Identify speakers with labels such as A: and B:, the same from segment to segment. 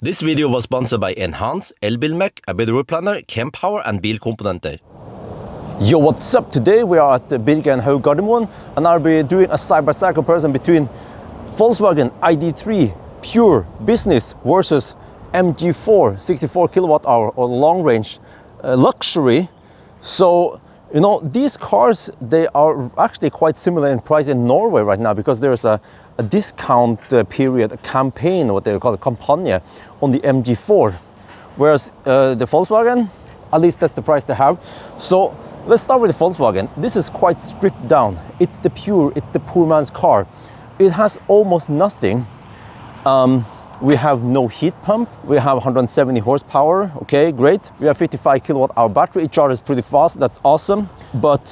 A: This video was sponsored by Enhance, Elbilmek, a bit planner, Kempower and Bilkomponenter. Yo, what's up? Today we are at the Birken Gardermoen and I'll be doing a side-by-side comparison between Volkswagen ID3 Pure Business versus MG4 64 kWh or long range luxury. So, you know, these cars, they are actually quite similar in price in Norway right now because there's a discount period, a campaign, what they call a campagne on the MG4. Whereas the Volkswagen, at least that's the price they have. So let's start with the Volkswagen. This is quite stripped down. It's the Pure, it's the poor man's car. It has almost nothing. We have no heat pump. We have 170 horsepower. Okay, great. We have 55 kWh battery. It charges pretty fast. That's awesome. But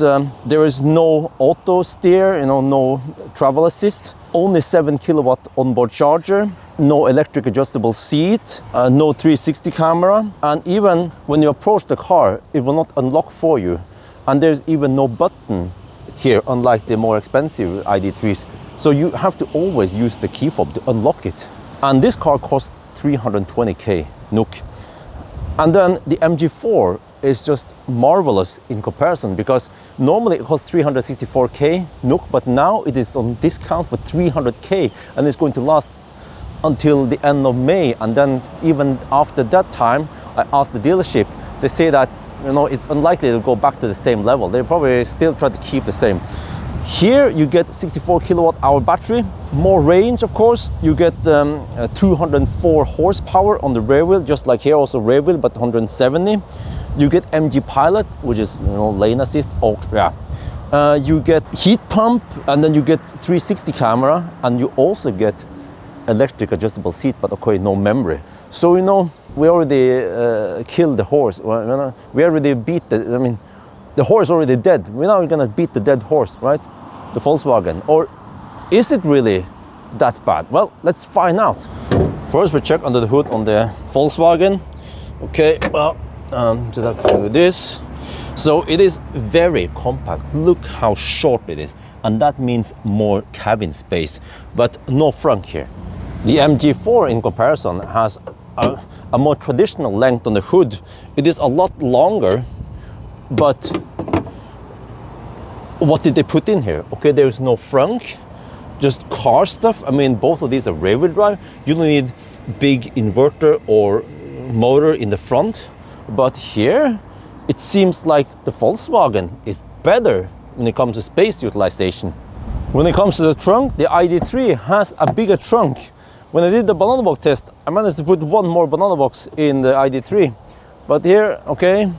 A: there is no auto steer, you know, no travel assist. Only 7 kilowatt onboard charger. No electric adjustable seat. No 360 camera. And even when you approach the car, it will not unlock for you. And there's even no button here, unlike the more expensive ID3s. So you have to always use the key fob to unlock it. And this car costs 320k NOK. And then the MG4 is just marvelous in comparison because normally it costs 364k NOK, but now it is on discount for 300k and it's going to last until the end of May. And then even after that time, I asked the dealership, they say that, you know, it's unlikely to go back to the same level. They probably still try to keep the same. Here you get 64 kWh battery, more range of course. You get 204 horsepower on the rear wheel, just like here, also rear wheel, but 170. You get MG Pilot, which is, you know, lane assist. Oh yeah. You get heat pump, and then you get 360 camera, and you also get electric adjustable seat, but okay, no memory. So, you know, we already killed the horse. We already beat the, I mean, the horse already dead. We're now gonna beat the dead horse, right? The Volkswagen. Or is it really that bad? Well, let's find out. First we check under the hood on the Volkswagen. Okay, well, just have to do this. So it is very compact. Look how short it is. And that means more cabin space, but no frunk here. The MG4 in comparison has a more traditional length on the hood. It is a lot longer, but what did they put in here? Okay, there's no frunk, just car stuff. I mean, both of these are rear-wheel drive. You don't need big inverter or motor in the front. But here, it seems like the Volkswagen is better when it comes to space utilization. When it comes to the trunk, the ID3 has a bigger trunk. When I did the banana box test, I managed to put one more banana box in the ID3. But here, okay,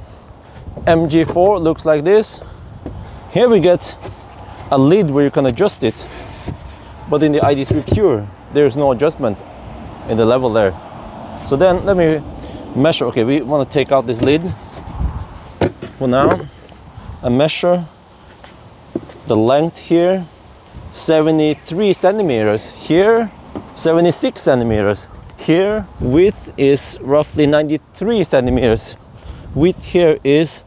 A: MG4 looks like this. Here we get a lid where you can adjust it, but in the ID3 Pure there's no adjustment in the level there. So then let me measure. Okay, we want to take out this lid for now and measure the length here. 73 centimeters here, 76 centimeters here. Width is roughly 93 centimeters. Width here is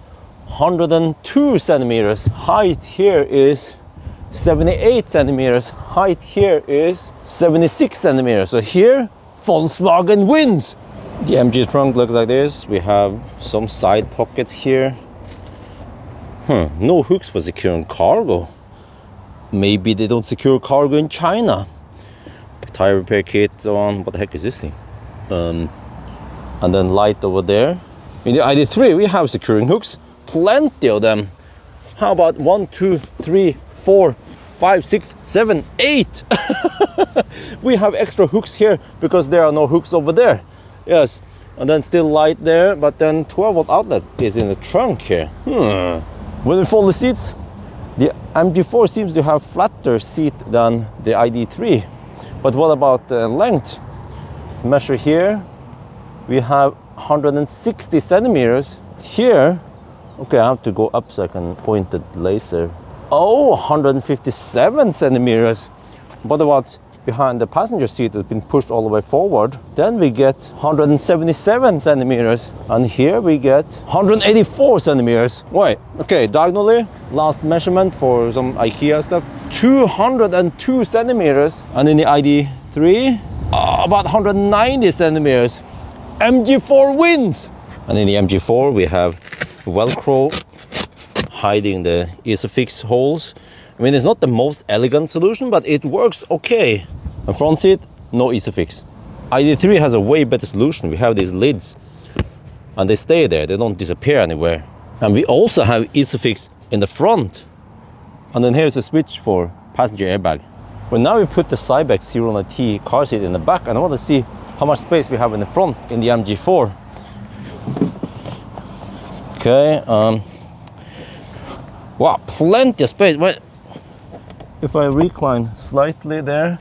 A: 102 centimeters. Height here is 78 centimeters. Height here is 76 centimeters. So here, Volkswagen wins. The MG trunk looks like this. We have some side pockets here. No hooks for securing cargo. Maybe they don't secure cargo in China. Tire repair kit, so on. What the heck is this thing? And then light over there. In the ID3, we have securing hooks. Plenty of them. How about 1, 2, 3, 4, 5, 6, 7, 8? We have extra hooks here because there are no hooks over there. Yes, and then still light there, but then 12-volt outlet is in the trunk here. When we fold the seats, the MG4 seems to have flatter seat than the ID3. But what about the length? Measure here. We have 160 centimeters here. Okay, I have to go up so I can point the laser. Oh, 157 centimeters. What about behind the passenger seat that's been pushed all the way forward? Then we get 177 centimeters. And here we get 184 centimeters. Wait, okay, diagonally, last measurement for some IKEA stuff, 202 centimeters. And in the ID3, about 190 centimeters. MG4 wins! And in the MG4 we have Velcro hiding the Isofix holes. I mean, it's not the most elegant solution, but it works okay. And front seat, no Isofix. ID3 has a way better solution. We have these lids and they stay there, they don't disappear anywhere. And we also have Isofix in the front. And then here's a switch for passenger airbag. Well, now we put the Cybex 090T car seat in the back, and I want to see how much space we have in the front in the MG4. Okay, wow, plenty of space. Wait, if I recline slightly there,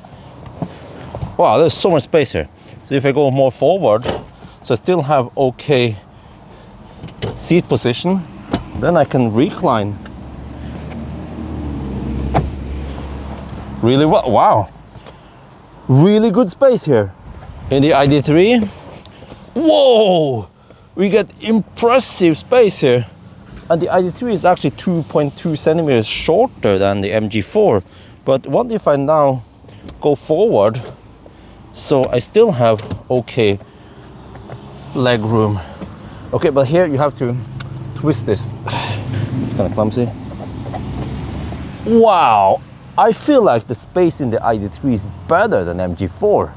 A: wow, there's so much space here. So if I go more forward, so I still have okay seat position, then I can recline. Really well, wow. Really good space here. In the ID3, whoa, we get impressive space here. And the ID3 is actually 2.2 centimeters shorter than the MG4. But what if I now go forward? So I still have okay leg room. Okay, but here you have to twist this. It's kind of clumsy. Wow, I feel like the space in the ID3 is better than MG4.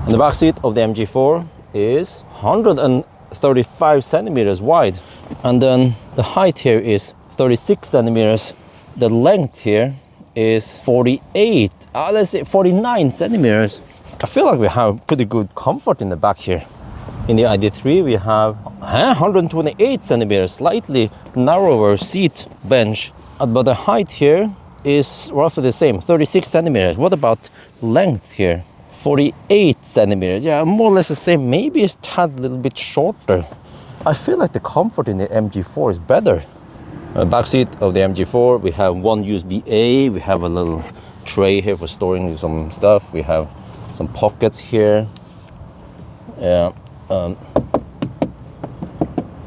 A: And the back seat of the MG4 is 135 centimeters wide. And then the height here is 36 centimeters. The length here is 48, let's say 49 centimeters. I feel like we have pretty good comfort in the back here. In the ID3 we have 128 centimeters, slightly narrower seat bench. But the height here is roughly the same, 36 centimeters. What about length here? 48 centimeters, yeah, more or less the same. Maybe it's tad a little bit shorter. I feel like the comfort in the MG4 is better. Back seat of the MG4, we have one USB-A, we have a little tray here for storing some stuff, we have some pockets here.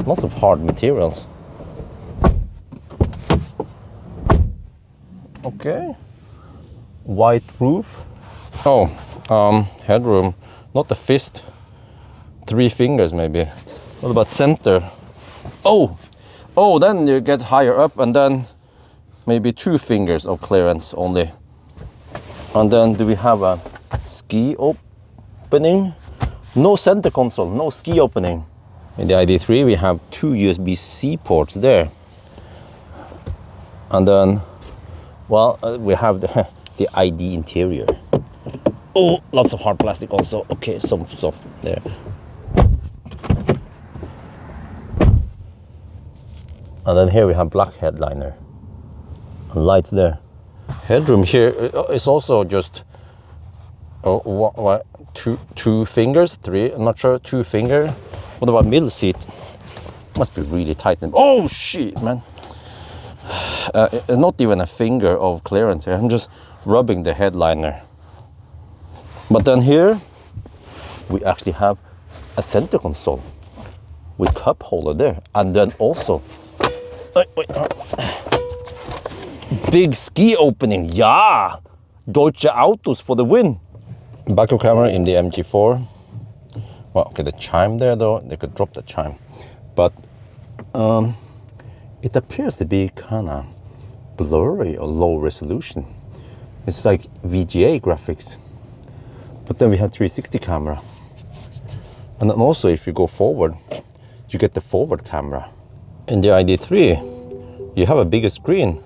A: Lots of hard materials. Okay, white roof. Oh, headroom, not the fist, 3 fingers maybe. What about center? Oh, then you get higher up and then maybe 2 fingers of clearance only. And then do we have a ski opening? No center console, no ski opening. In the ID3 we have 2 USB-C ports there. And then, well, we have the ID interior. Oh, lots of hard plastic also. Okay, some stuff there. And then here we have black headliner and lights there. Headroom here is also just two fingers, 3, I'm not sure, 2 finger. What about middle seat? Must be really tight. Oh shit, man. Not even a finger of clearance here. I'm just rubbing the headliner. But then here we actually have a center console with cup holder there, and then also big ski opening. Yeah, Deutsche Autos for the win. Backup camera in the MG4. Well, okay, the chime there though, they could drop the chime, but it appears to be kind of blurry or low resolution. It's like VGA graphics. But then we have 360 camera. And then also if you go forward, you get the forward camera. In the ID3, you have a bigger screen.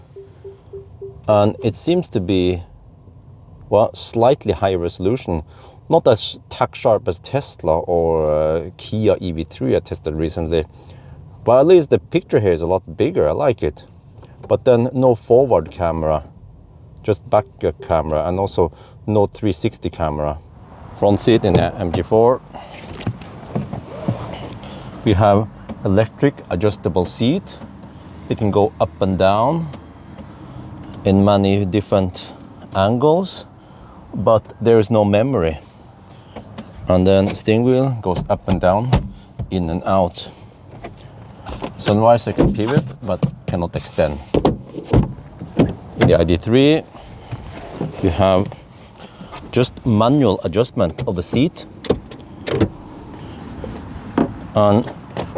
A: And it seems to be, well, slightly higher resolution. Not as tack sharp as Tesla or Kia EV3 I tested recently. But at least the picture here is a lot bigger, I like it. But then no forward camera, just backup camera, and also no 360 camera. Front seat in the MG4. We have electric adjustable seat. It can go up and down in many different angles, but there is no memory. And then steering wheel goes up and down, in and out. Sunrise I can pivot, but cannot extend. In the ID3, we have just manual adjustment of the seat, and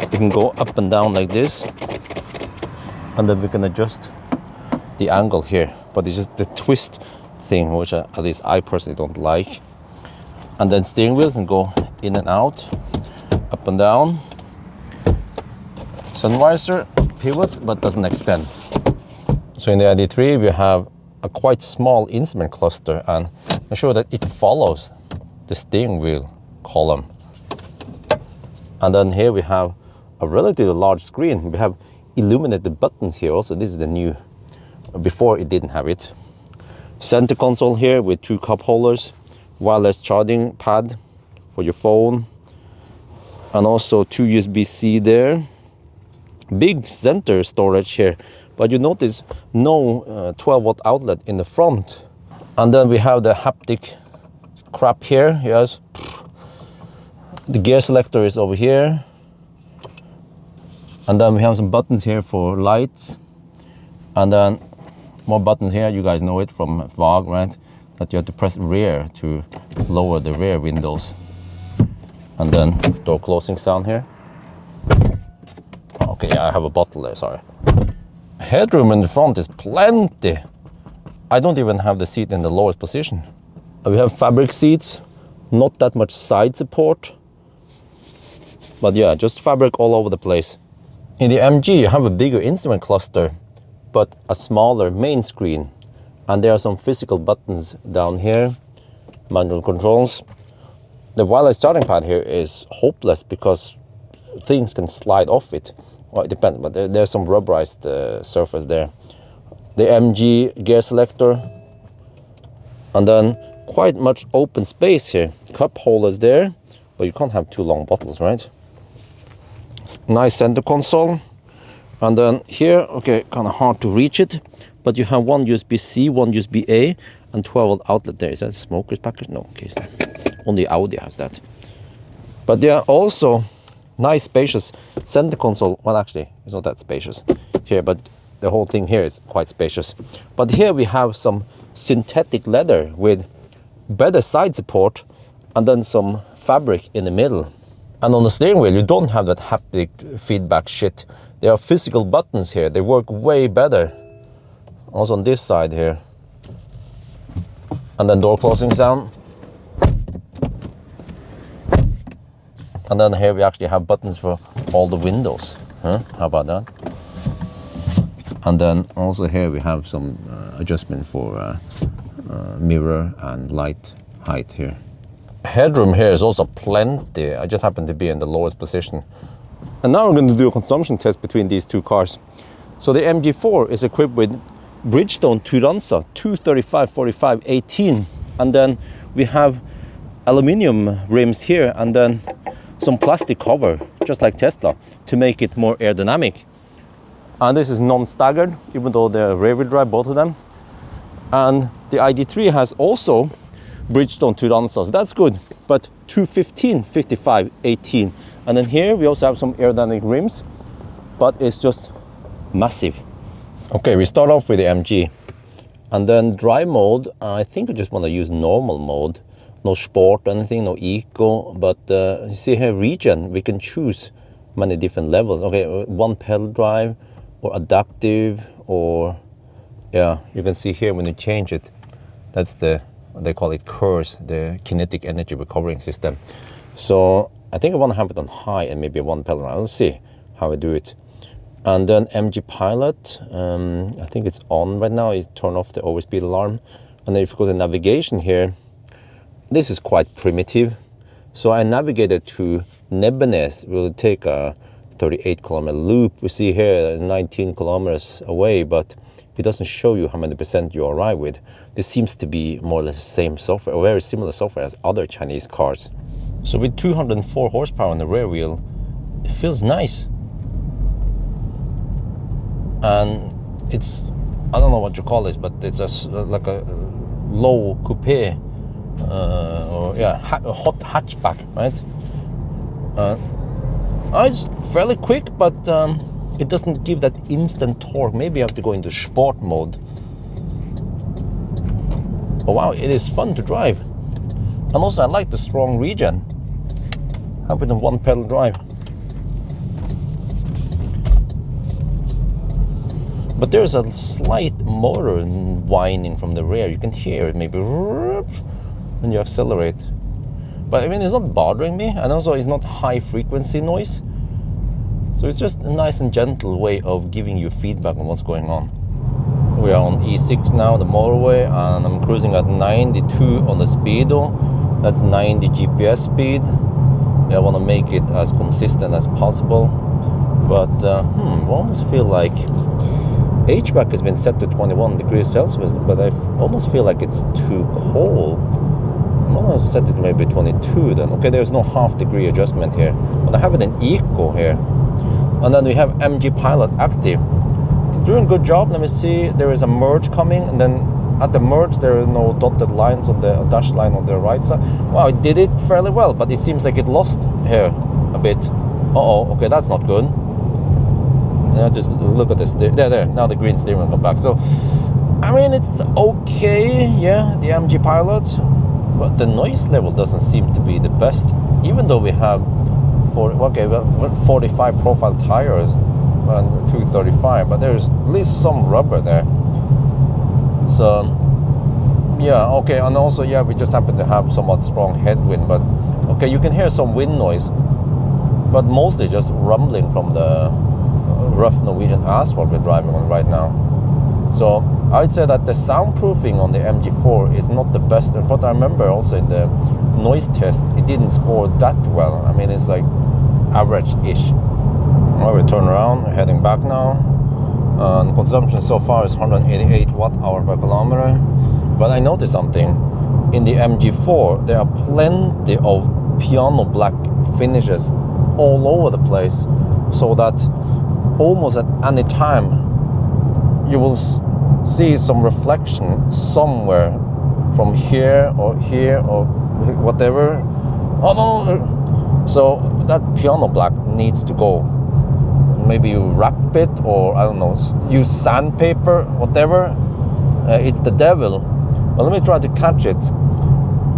A: you can go up and down like this, and then we can adjust the angle here, but it's just the twist thing, which at least I personally don't like. And then steering wheel can go in and out, up and down. Sun visor pivots but doesn't extend. So in the ID3 we have a quite small instrument cluster, and I'm sure that it follows the steering wheel column. And then here we have a relatively large screen. We have illuminated buttons here also. This is the new, before it didn't have it. Center console here with 2 cup holders, wireless charging pad for your phone, and also 2 USB-C there. Big center storage here, but you notice no 12-watt outlet in the front. And then we have the haptic crap here. Yes, the gear selector is over here, and then we have some buttons here for lights, and then more buttons here. You guys know it from VAG, right? That you have to press rear to lower the rear windows. And then door closing sound here. Okay, yeah, I have a bottle there, sorry. Headroom in the front is plenty. I don't even have the seat in the lowest position. We have fabric seats, not that much side support, but yeah, just fabric all over the place. In the MG, you have a bigger instrument cluster, but a smaller main screen. And there are some physical buttons down here, manual controls. The wireless charging pad here is hopeless because things can slide off it. Well, it depends, but there's some rubberized surface there. The MG gear selector, and then quite much open space here. Cup holders there, but you can't have 2 long bottles, right? Nice center console. And then here, okay, kind of hard to reach it, but you have 1 USB-C, 1 USB-A, and 12-volt outlet there. Is that a smoker's package? No, okay. Only Audi has that. But yeah, also nice spacious center console. Well, actually, it's not that spacious here, but the whole thing here is quite spacious. But here we have some synthetic leather with better side support, and then some fabric in the middle. And on the steering wheel, you don't have that haptic feedback shit. There are physical buttons here. They work way better. Also on this side here. And then door closing sound. And then here we actually have buttons for all the windows. Huh? How about that? And then also here we have some adjustment for mirror and light height here. Headroom here is also plenty. I just happen to be in the lowest position. And now we're going to do a consumption test between these 2 cars. So the MG4 is equipped with Bridgestone Turanza 235/45/18, and then we have aluminium rims here, and then some plastic cover, just like Tesla, to make it more aerodynamic. And this is non-staggered, even though they're rear-wheel drive, both of them. And the ID3 has also Bridgestone Turanza, so that's good, but 215/55/18. And then here we also have some aerodynamic rims, but it's just massive. Okay, we start off with the MG, and then drive mode, I think we just want to use normal mode. No sport or anything, no eco, but you see here region, we can choose many different levels. Okay, 1 pedal drive, or adaptive, or yeah, you can see here when you change it, that's the, they call it KERS, the kinetic energy recovering system. So I think I want to have it on high and maybe 1 pedal drive. Let's see how I do it. And then MG Pilot, I think it's on right now. You turn off the overspeed alarm. And then if you go to navigation here, this is quite primitive. So I navigated to Nebbenes. We'll take a 38-kilometer loop. We see here 19 kilometers away, but it doesn't show you how many % you arrive with. This seems to be more or less the same software, or very similar software as other Chinese cars. So with 204 horsepower on the rear wheel, it feels nice. And it's, I don't know what you call this, but it's like a low coupe, or yeah, a hot hatchback, right? It's fairly quick, but it doesn't give that instant torque. Maybe I have to go into sport mode. Oh wow, it is fun to drive. And also I like the strong regen. Having a one pedal drive. But there's a slight motor whining from the rear. You can hear it maybe when you accelerate. But I mean, it's not bothering me, and also it's not high frequency noise. So it's just a nice and gentle way of giving you feedback on what's going on. We are on E6 now, the motorway, and I'm cruising at 92 on the speedo. That's 90 GPS speed. I want to make it as consistent as possible. But I almost feel like HVAC has been set to 21 degrees Celsius, but I almost feel like it's too cold. I'm going to set it to maybe 22 then. Okay, there's no half degree adjustment here, but I have it in eco here. And then we have MG Pilot active. It's doing a good job. Let me see, there is a merge coming, and then at the merge there are no dotted lines on the dash line on the right side. Wow, it did it fairly well, but it seems like it lost here a bit. Uh-oh, okay, that's not good. Yeah, just look at this. There. Now the green steering will come back. So, I mean, it's okay. Yeah, the MG Pilot, but the noise level doesn't seem to be the best. Even though we have 45 profile tires and 235, but there's at least some rubber there. So, yeah, okay. And also, yeah, we just happen to have somewhat strong headwind. But okay, you can hear some wind noise, but mostly just rumbling from the rough Norwegian asphalt we're driving on right now. So I would say that the soundproofing on the MG4 is not the best. And what I remember also in the noise test, it didn't score that well. I mean, it's like average-ish. Well, we turn around, we're heading back now. And consumption so far is 188 watt-hour per kilometer. But I noticed something. In the MG4, there are plenty of piano black finishes all over the place, so that almost at any time you will see some reflection somewhere from here or whatever. Oh no! So that piano black needs to go. Maybe you wrap it, or I don't know, use sandpaper, whatever. It's the devil. But let me try to catch it.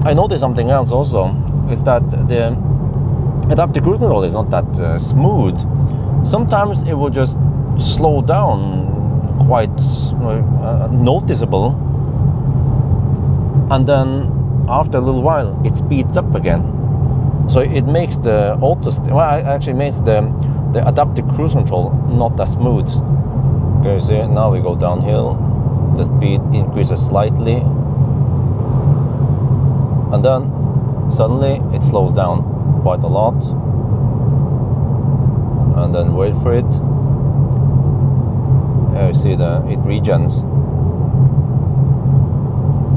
A: I noticed something else also, is that the adaptive cruise control is not that smooth. Sometimes it will just slow down quite noticeable, and then after a little while it speeds up again. So it makes the actually makes the adaptive cruise control not as smooth. Okay, you see, now we go downhill, the speed increases slightly, and then suddenly it slows down quite a lot. And then wait for it. You see it regens.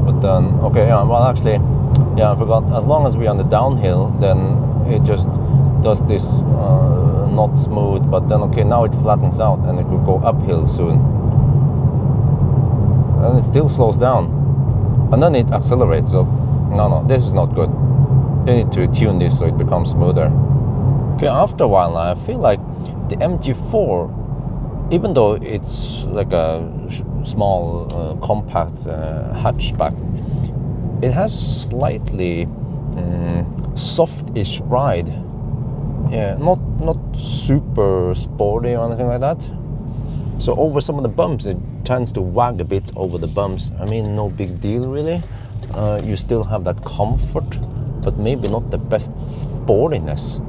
A: But then, okay, yeah, well actually, yeah, I forgot. As long as we're on the downhill, then it just does this not smooth. But then, okay, now it flattens out and it will go uphill soon. And it still slows down. And then it accelerates. So, no, this is not good. They need to tune this so it becomes smoother. Okay, after a while I feel like the MG4, even though it's like a small compact hatchback, it has slightly soft-ish ride. Yeah, not super sporty or anything like that. So over some of the bumps, it tends to wag a bit over the bumps. I mean, no big deal really. You still have that comfort, but maybe not the best sportiness.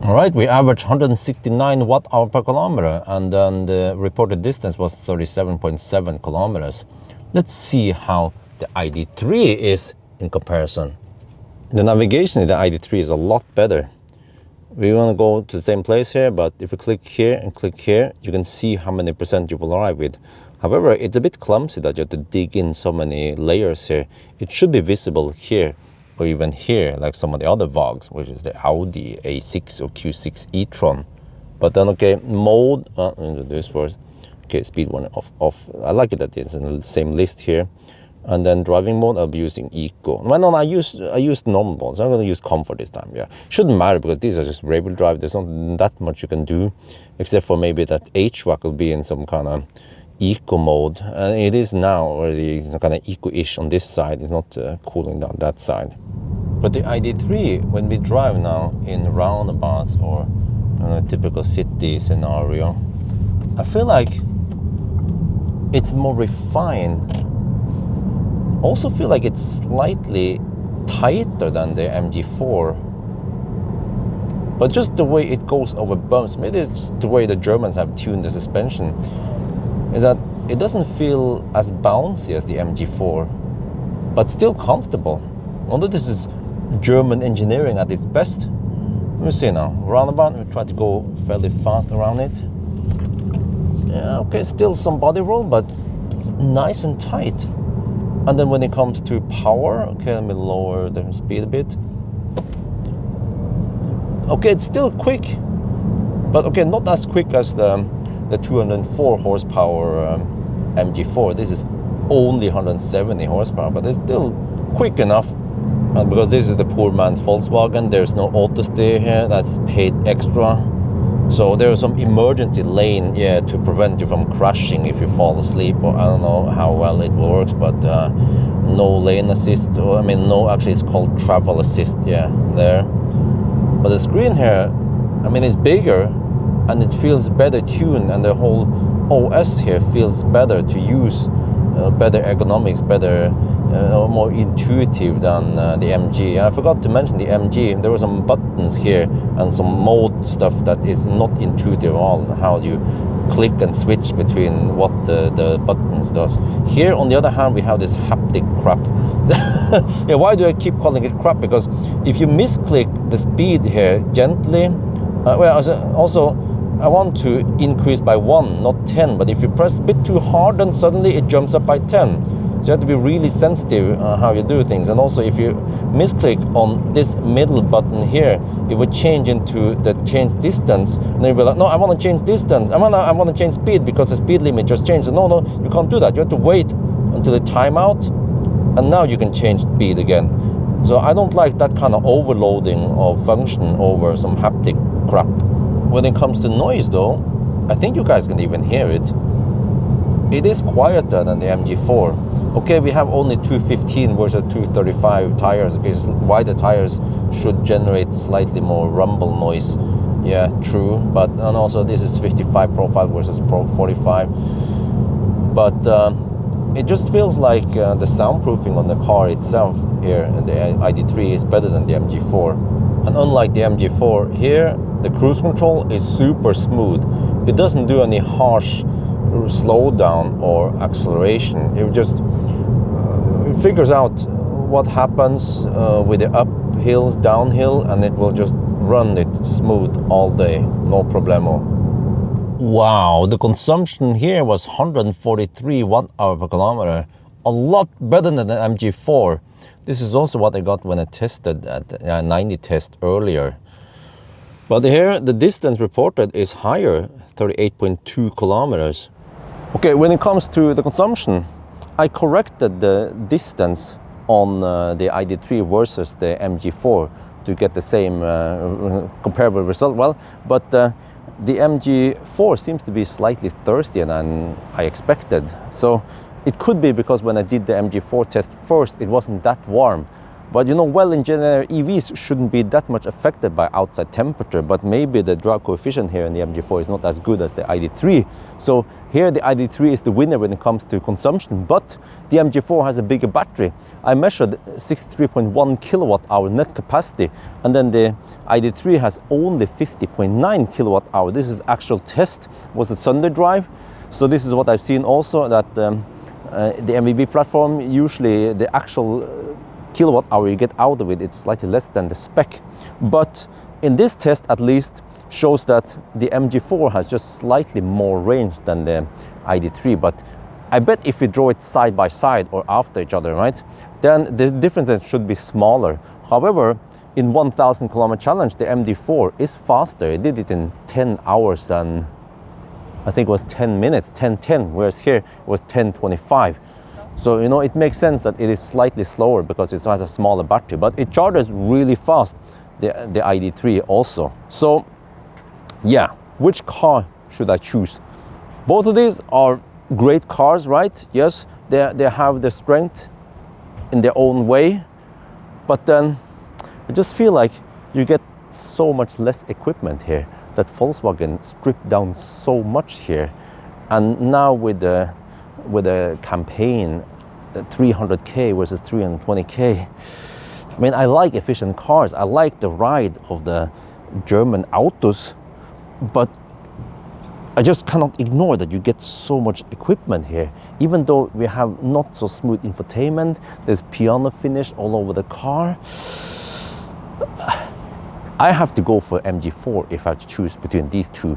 A: All right, we averaged 169 watt-hour per kilometer, and then the reported distance was 37.7 kilometers. Let's see how the ID3 is in comparison. The navigation in the ID3 is a lot better. We want to go to the same place here, but if you click here and click here, you can see how many percent you will arrive with. However, it's a bit clumsy that you have to dig in so many layers here. It should be visible here, or even here, like some of the other VOGs, which is the Audi A6 or Q6 e-tron. But then, okay, mode, this first. Okay, speed one off. I like it that it's in the same list here. And then driving mode, I'll be using eco. Well, no, I used normal mode, so I'm going to use comfort this time. Yeah, shouldn't matter because these are just rear-wheel drive. There's not that much you can do, except for maybe that HVAC will be in some kind of eco mode, and it is now already kind of eco-ish on this side. It's not cooling down that side. But the ID3, when we drive now in roundabouts or a typical city scenario, I feel like it's more refined. Also feel like it's slightly tighter than the MG4. But just the way it goes over bumps, maybe it's the way the Germans have tuned the suspension, is that it doesn't feel as bouncy as the MG4, but still comfortable. Although this is German engineering at its best. Let me see now. Roundabout, we try to go fairly fast around it. Yeah, okay, still some body roll, but nice and tight. And then when it comes to power, okay, let me lower the speed a bit. Okay, it's still quick, but okay, not as quick as the 204 horsepower MG4. This is only 170 horsepower, but it's still quick enough. Because this is the poor man's Volkswagen, there's no auto steer here, that's paid extra. So there's some emergency lane, yeah, to prevent you from crashing if you fall asleep, or I don't know how well it works, but no lane assist, or I mean, no, actually it's called travel assist, yeah, there. But the screen here, I mean, it's bigger and it feels better tuned, and the whole OS here feels better to use, better ergonomics, better, more intuitive than the MG. I forgot to mention the MG. There were some buttons here and some mode stuff that is not intuitive at all. How you click and switch between what the buttons does. Here, on the other hand, we have this haptic crap. Yeah, why do I keep calling it crap? Because if you misclick the speed here gently, also I want to increase by 1, not 10. But if you press a bit too hard, then suddenly it jumps up by 10. So you have to be really sensitive how you do things. And also, if you misclick on this middle button here, it would change into the change distance. And then you'll be like, no, I want to change distance. I want to change speed because the speed limit just changed. So no, you can't do that. You have to wait until the timeout, and now you can change speed again. So I don't like that kind of overloading of function over some haptic crap. When it comes to noise, though, I think you guys can even hear it. It is quieter than the MG4. Okay, we have only 215 versus 235 tires, because wider tires should generate slightly more rumble noise. Yeah, true. But and also this is 55 profile versus 45. But it just feels like the soundproofing on the car itself here in the ID3 is better than the MG4. And unlike the MG4, here the cruise control is super smooth. It doesn't do any harsh slowdown or acceleration. It just it figures out what happens with the uphills, downhill, and it will just run it smooth all day, no problemo. Wow, the consumption here was 143 watt-hour per kilometer, a lot better than the MG4. This is also what I got when I tested at 90 test earlier. But here the distance reported is higher, 38.2 kilometers. Okay, when it comes to the consumption, I corrected the distance on the ID3 versus the MG4 to get the same comparable result. Well, but the MG4 seems to be slightly thirstier than I expected. So it could be because when I did the MG4 test first, it wasn't that warm. But you know, well-engineered EVs shouldn't be that much affected by outside temperature, but maybe the drag coefficient here in the MG4 is not as good as the ID3. So here the ID3 is the winner when it comes to consumption, but the MG4 has a bigger battery. I measured 63.1 kilowatt-hour net capacity, and then the ID3 has only 50.9 kilowatt-hour. This is actual test, was a Sunday drive. So this is what I've seen also, that the MVB platform, usually the actual kilowatt hour you get out of it, it's slightly less than the spec. But in this test at least shows that the MG4 has just slightly more range than the ID3. But I bet if we draw it side by side or after each other, right, then the differences should be smaller. However, in 1000 kilometer challenge, the MD4 is faster. It did it in 10 hours and I think it was 10 minutes, 10:10, whereas here it was 10:25. So, you know, it makes sense that it is slightly slower because it has a smaller battery, but it charges really fast, the ID3 also. So, yeah, which car should I choose? Both of these are great cars, right? Yes, they have the strength in their own way, but then I just feel like you get so much less equipment here, that Volkswagen stripped down so much here. And now with the campaign, 300k versus 320k, I mean, I like efficient cars. I like the ride of the German autos, but I just cannot ignore that you get so much equipment here. Even though we have not so smooth infotainment, there's piano finish all over the car. I have to go for MG4 if I have to choose between these two.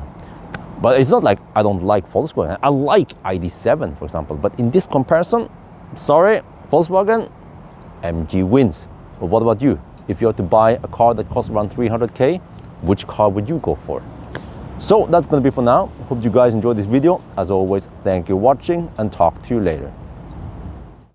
A: But it's not like I don't like Volkswagen. I like ID7, for example. But in this comparison, sorry, Volkswagen, MG wins. But what about you? If you have to buy a car that costs around 300k, which car would you go for? So that's gonna be for now. Hope you guys enjoyed this video. As always, thank you for watching and talk to you later.